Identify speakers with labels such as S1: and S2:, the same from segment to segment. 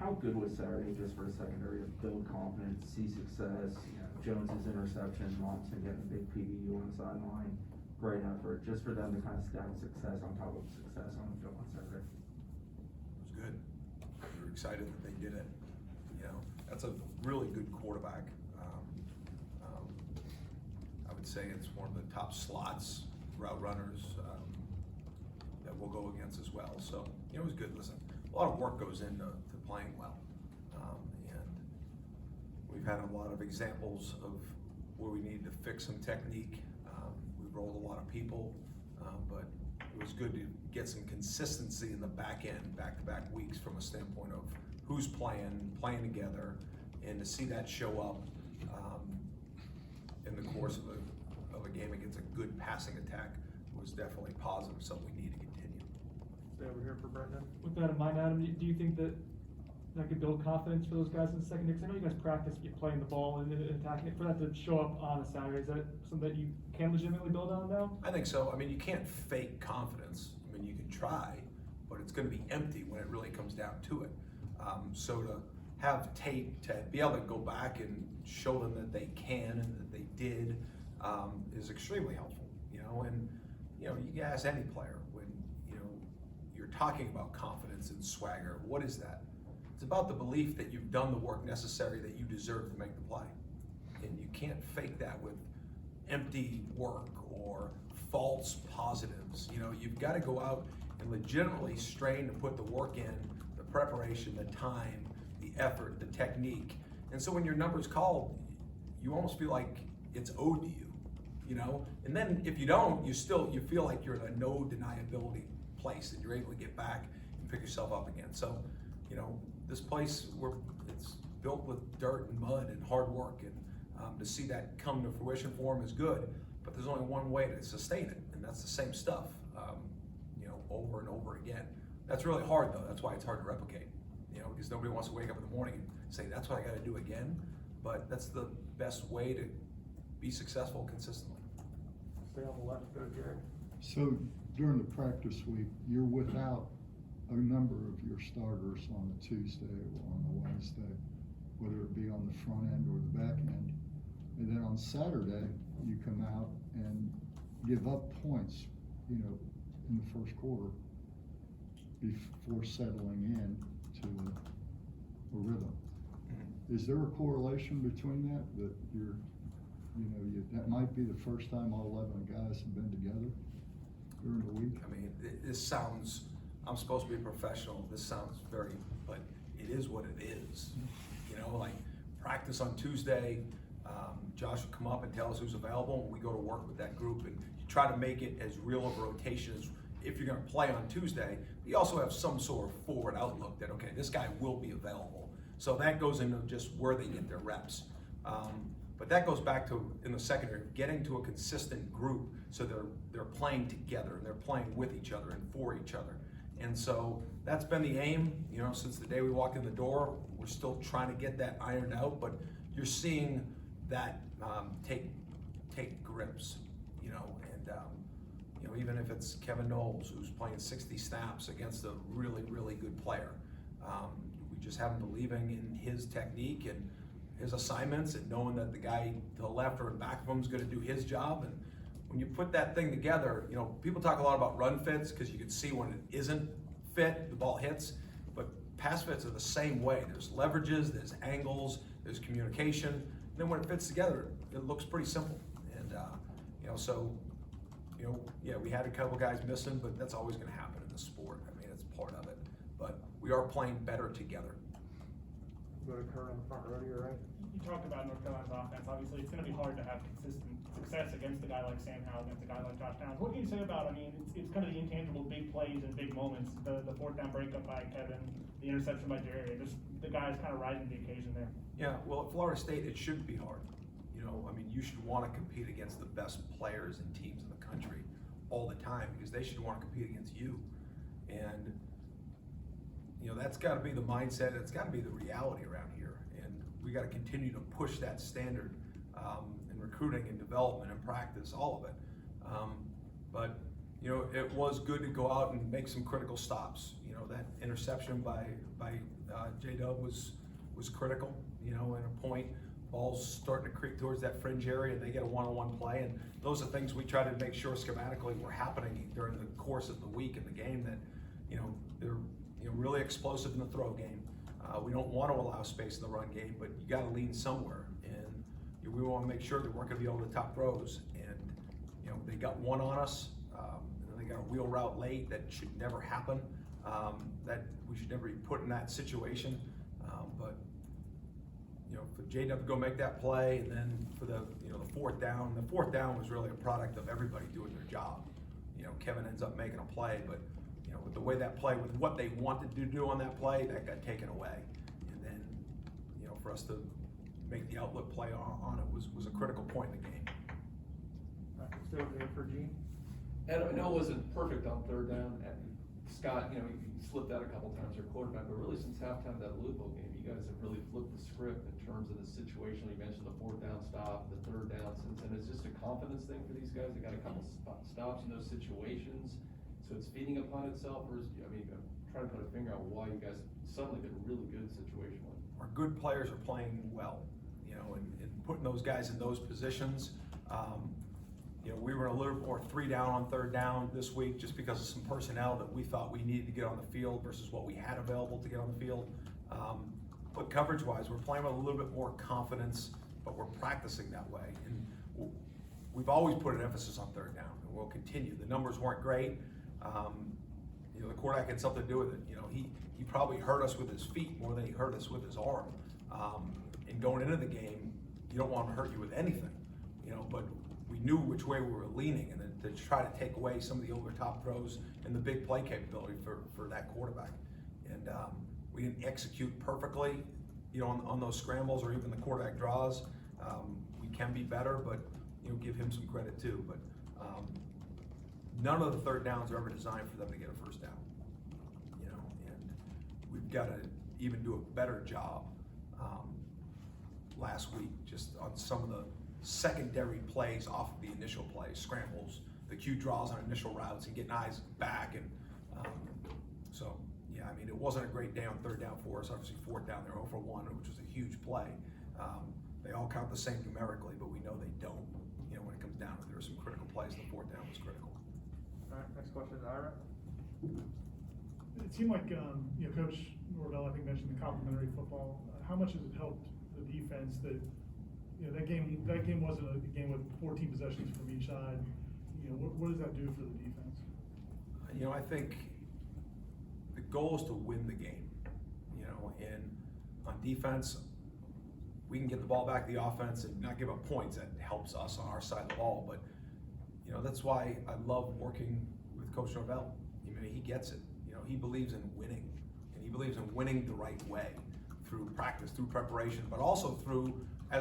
S1: how good was Saturday just for a secondary to build confidence, see success? Jones's interception, Monson getting a big PBU on the sideline. Great effort, just for them to kind of stack success on top of success on the field on Saturday.
S2: It was good. We were excited that they did it. That's a really good quarterback. I would say it's one of the top slots route runners that we'll go against as well. So it was good. Listen, a lot of work goes into playing well, and we've had a lot of examples of where we needed to fix some technique. We've rolled a lot of people, but it was good to get some consistency in the back end, back-to-back weeks from a standpoint of who's playing together, and to see that show up in the course of a game against a good passing attack was definitely positive, something we need to continue.
S3: Stay over here for Brendan.
S4: With that in mind, Adam, do you think that could build confidence for those guys in the second? Because I know you guys practice playing the ball and attacking it. For that to show up on a Saturday, is that something that you can legitimately build on now?
S2: I think so. I mean, you can't fake confidence. I mean, you can try, but it's going to be empty when it really comes down to it. So to have tape, to be able to go back and show them that they can and that they did is extremely helpful. And you can ask any player when you're talking about confidence and swagger. What is that? It's about the belief that you've done the work necessary that you deserve to make the play, and you can't fake that with empty work or false positives. You've got to go out and legitimately strain to put the work in, the preparation, the time, the effort, the technique. And so when your number's called, you almost feel like it's owed to you, And then if you don't, you feel like you're in a no deniability place, and you're able to get back and pick yourself up again. So, this place it's built with dirt and mud and hard work, and to see that come to fruition for them is good. But there's only one way to sustain it, and that's the same stuff, over and over again. That's really hard, though. That's why it's hard to replicate, because nobody wants to wake up in the morning and say, that's what I got to do again. But that's the best way to be successful consistently.
S3: Stay on the left, go Jared.
S5: So during the practice week, you're without a number of your starters on the Tuesday or on the Wednesday, whether it be on the front end or the back end. And then on Saturday, you come out and give up points, in the first quarter before settling in to a rhythm. Is there a correlation between that that might be the first time all 11 guys have been together during the week?
S2: I mean, this sounds, I'm supposed to be a professional, this sounds but it is what it is. Like practice on Tuesday, Josh will come up and tell us who's available, and we go to work with that group, and you try to make it as real of a rotation as if you're going to play on Tuesday. You also have some sort of forward outlook that, okay, this guy will be available. So that goes into just where they get their reps. But that goes back to, in the secondary, getting to a consistent group so they're playing together and they're playing with each other and for each other. And so that's been the aim, since the day we walked in the door. We're still trying to get that ironed out, but you're seeing that take grips, and even if it's Kevin Knowles, who's playing 60 snaps against a really, really good player, we just have him believing in his technique and his assignments, and knowing that the guy to the left or in back of him is going to do his job. And when you put that thing together, people talk a lot about run fits because you can see when it isn't fit, the ball hits, but pass fits are the same way. There's leverages, there's angles, there's communication. And then when it fits together, it looks pretty simple. And, we had a couple guys missing, but that's always going to happen in the sport. I mean, it's part of it. But we are playing better together.
S3: Go to Kurt on the front row to your right.
S6: You talked about North Carolina's offense. Obviously, it's going to be hard to have consistent success against a guy like Sam Howell, against a guy like Josh Townsend. What can you say about, it's kind of the intangible big plays and big moments, the fourth down breakup by Kevin, the interception by Jerry, just the guys kind of rising to the occasion there?
S2: Yeah, well, at Florida State, it shouldn't be hard. You should want to compete against the best players and teams in the country all the time, because they should want to compete against you. And, that's got to be the mindset. It's got to be the reality around here. And we got to continue to push that standard in recruiting and development and practice, all of it. But it was good to go out and make some critical stops. That interception by J-Dub was critical, you know, at a point. Ball's starting to creep towards that fringe area, and they get a one-on-one play, and those are things we try to make sure schematically were happening during the course of the week in the game, that, you know, they're, you know, really explosive in the throw game. We don't want to allow space in the run game, but you got to lean somewhere, and we want to make sure that we're going to be able to top throws. And, you know, they got one on us, and they got a wheel route late that should never happen, that we should never be put in that situation. But, you know, for J-Dub to go make that play, and then for the, you know, the fourth down was really a product of everybody doing their job. You know, Kevin ends up making a play, but, you know, with the way that play, with what they wanted to do on that play, that got taken away. And then, you know, for us to make the outlook play on it was a critical point in the game.
S3: Stay over here for Gene.
S7: And I know it wasn't perfect on third down, and Scott, you know, he slipped out a couple times, our quarterback, but really since halftime of that Louisville game, you guys have really flipped the script in terms of the situation. You mentioned the fourth down stop, the third down since, and it's just a confidence thing for these guys. They got a couple stops in those situations, so it's feeding upon itself, or is, I mean, I'm trying to put a finger on why you guys suddenly been really good situationally.
S2: Our good players are playing well, you know, and putting those guys in those positions. You know, we were a little more 3 down on third down this week just because of some personnel that we thought we needed to get on the field versus what we had available to get on the field. But coverage-wise, we're playing with a little bit more confidence, but we're practicing that way. And we've always put an emphasis on third down, and we'll continue. The numbers weren't great. You know, the quarterback had something to do with it. You know, he probably hurt us with his feet more than he hurt us with his arm. And going into the game, you don't want him to hurt you with anything, you know, but we knew which way we were leaning, and then to try to take away some of the over top throws and the big play capability for that quarterback. And we didn't execute perfectly, you know, on those scrambles or even the quarterback draws. We can be better, but, you know, give him some credit too. But none of the third downs are ever designed for them to get a first down, you know, and we've got to even do a better job last week just on some of the secondary plays off of the initial plays, scrambles, the Q draws on initial routes, and getting eyes back. And so, yeah, I mean, it wasn't a great day on third down for us. Obviously, fourth down, they're 0 for 1, which was a huge play. They all count the same numerically, but we know they don't. You know, when it comes down to it, there were some critical plays. The fourth down was critical.
S3: All right, next question is Ira.
S8: It seemed like, you know, Coach Norvell, I think, mentioned the complementary football. How much has it helped the defense that, you know, that game wasn't a game with 14 possessions from each side? You know, what does that do for the defense?
S2: You know, I think the goal is to win the game, you know, and on defense, we can get the ball back to the offense and not give up points. That helps us on our side of the ball. But, you know, that's why I love working with Coach Norvell. I mean, he gets it. You know, he believes in winning, and he believes in winning the right way through practice, through preparation, but also through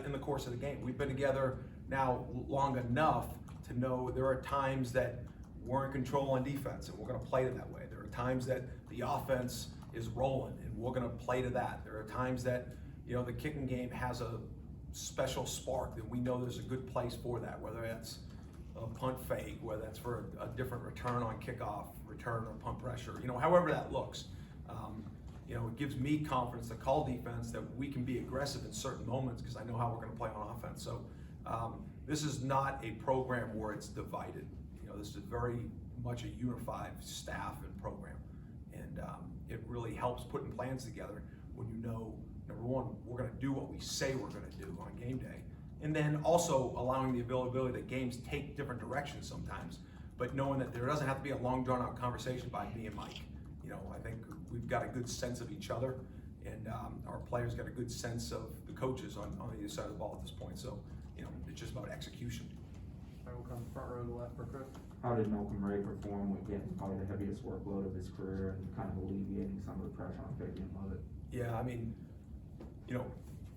S2: in the course of the game. We've been together now long enough to know there are times that we're in control on defense, and we're going to play to that way. There are times that the offense is rolling, and we're going to play to that. There are times that, you know, the kicking game has a special spark that we know there's a good place for that, whether that's a punt fake, whether that's for a different return on kickoff, return or punt pressure, you know, however that looks. You know, it gives me confidence to call defense that we can be aggressive in certain moments because I know how we're going to play on offense. So this is not a program where it's divided. You know, this is very much a unified staff and program. And it really helps putting plans together when you know, number one, we're going to do what we say we're going to do on game day. And then also allowing the availability that games take different directions sometimes, but knowing that there doesn't have to be a long drawn out conversation by me and Mike. You know, I think we've got a good sense of each other, and our players got a good sense of the coaches on either side of the ball at this point. So, you know, it's just about execution.
S3: I will come front row to the left for Chris.
S1: How did Malcolm Ray perform with getting probably the heaviest workload of his career and kind of alleviating some of the pressure on Fabian Moreau?
S2: Yeah, I mean, you know,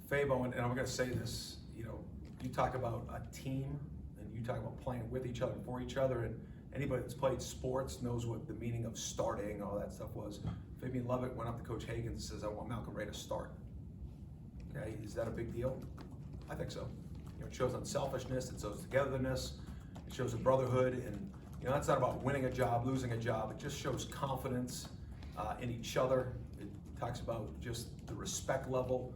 S2: Fabo, and I'm going to say this, you know, you talk about a team and you talk about playing with each other, for each other, and anybody that's played sports knows what the meaning of starting, all that stuff was. Fabian Lovett went up to Coach Hagan and says, I want Malcolm Ray to start. Okay, is that a big deal? I think so. You know, it shows unselfishness, it shows togetherness, it shows a brotherhood, and, you know, that's not about winning a job, losing a job. It just shows confidence in each other. It talks about just the respect level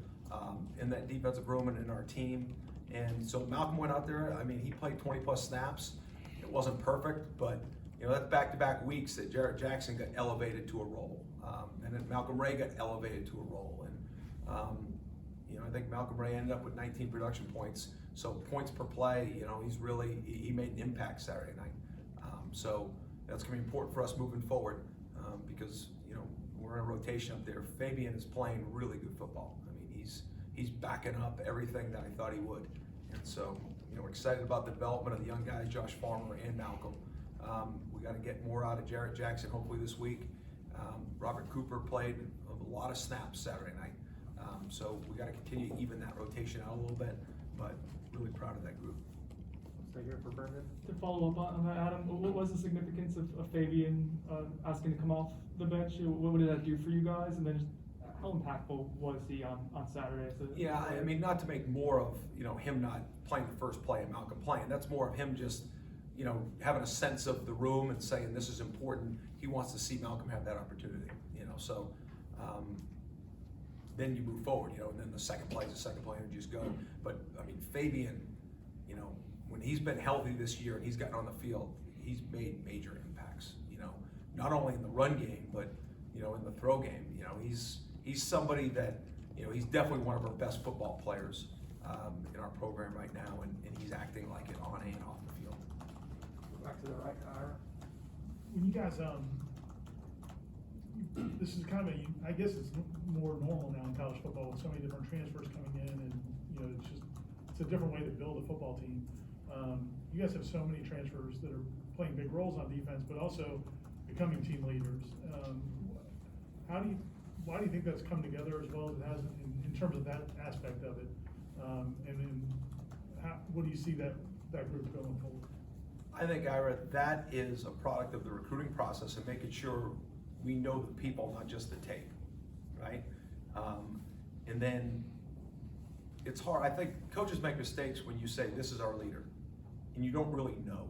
S2: in that defensive room and in our team. And so Malcolm went out there. I mean, he played 20+ snaps. It wasn't perfect, but you know, that's back-to-back weeks that Jarrett Jackson got elevated to a role, and then Malcolm Ray got elevated to a role. And you know, I think Malcolm Ray ended up with 19 production points. So points per play, you know, he made an impact Saturday night. So that's gonna be important for us moving forward because, you know, we're in a rotation up there. Fabian is playing really good football. I mean, he's backing up everything that I thought he would. And so, you know, we're excited about the development of the young guys, Josh Farmer and Malcolm. We got to get more out of Jarrett Jackson hopefully this week. Robert Cooper played a lot of snaps Saturday night. So we got to continue to even that rotation out a little bit, but really proud of that group.
S3: Stay here for Brendan.
S4: To follow up on that, Adam, what was the significance of Fabian asking to come off the bench? What did that do for you guys? And then just how impactful was he on Saturday?
S2: Yeah, I mean, not to make more of, you know, him not playing the first play and Malcolm playing. That's more of him just, you know, having a sense of the room and saying this is important. He wants to see Malcolm have that opportunity, you know. So then you move forward, you know, and then the second play is the second play and you just go. But I mean, Fabian, you know, when he's been healthy this year and he's gotten on the field, he's made major impacts, you know, not only in the run game, but, you know, in the throw game. You know, he's somebody that, you know, he's definitely one of our best football players in our program right now, and he's acting like it on and off the field.
S3: Go back to the right, Ira.
S8: When you guys, this is kind of I guess it's more normal now in college football with so many different transfers coming in, and you know, it's a different way to build a football team. You guys have so many transfers that are playing big roles on defense, but also becoming team leaders. Why do you think that's come together as well as it has in terms of that aspect of it? And then what do you see that group going forward?
S2: I think, Ira, that is a product of the recruiting process and making sure we know the people, not just the tape, right? And then it's hard. I think coaches make mistakes when you say, this is our leader, and you don't really know,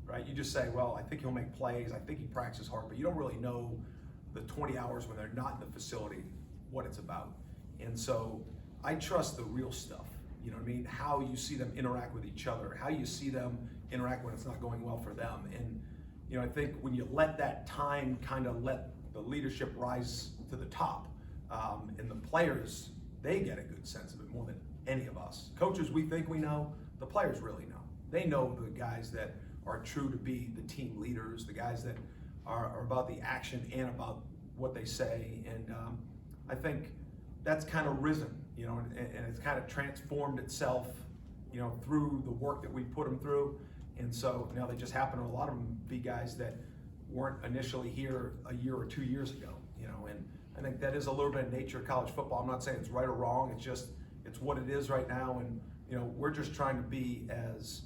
S2: right? You just say, well, I think he'll make plays. I think he practices hard, but you don't really know the 20 hours when they're not in the facility, what it's about. And so I trust the real stuff, you know what I mean? How you see them interact with each other, how you see them interact when it's not going well for them. And, you know, I think when you let that time kind of let the leadership rise to the top, and the players, they get a good sense of it more than any of us. Coaches, we think we know, the players really know. They know the guys that are true to be the team leaders, the guys that are about the action and about what they say. And I think that's kind of risen, you know, and it's kind of transformed itself, you know, through the work that we put them through. And so now they just happen to a lot of them be guys that weren't initially here a year or 2 years ago, you know, and I think that is a little bit of nature of college football. I'm not saying it's right or wrong, it's what it is right now. And, you know, we're just trying to be as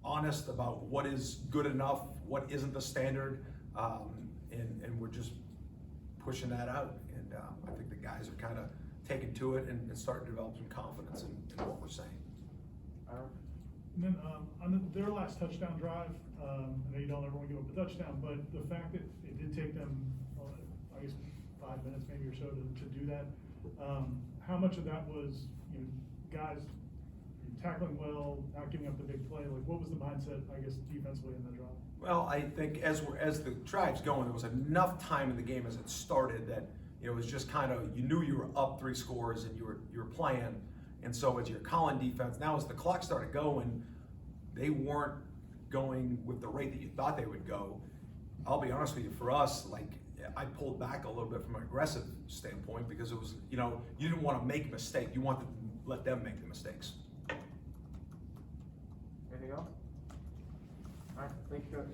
S2: honest about what is good enough, what isn't the standard, and we're just pushing that out. And I think the guys are kind of taking to it and starting to develop some confidence in what we're saying.
S8: And then on their last touchdown drive, I know you don't ever want to give up a touchdown, but the fact that it did take them, I guess, 5 minutes maybe or so to do that, how much of that was, you know, guys tackling well, not giving up the big play? Like, what was the mindset, I guess, defensively in that drive?
S2: Well, I think as the drive's going, there was enough time in the game as it started that, you know, it was just kind of, you knew you were up 3 scores and you were playing. And so as you're calling defense, now as the clock started going, they weren't going with the rate that you thought they would go. I'll be honest with you, for us, like, I pulled back a little bit from an aggressive standpoint because it was, you know, you didn't want to make a mistake. You wanted to let them make the mistakes.
S3: Anything else? All right, thank you, Coach.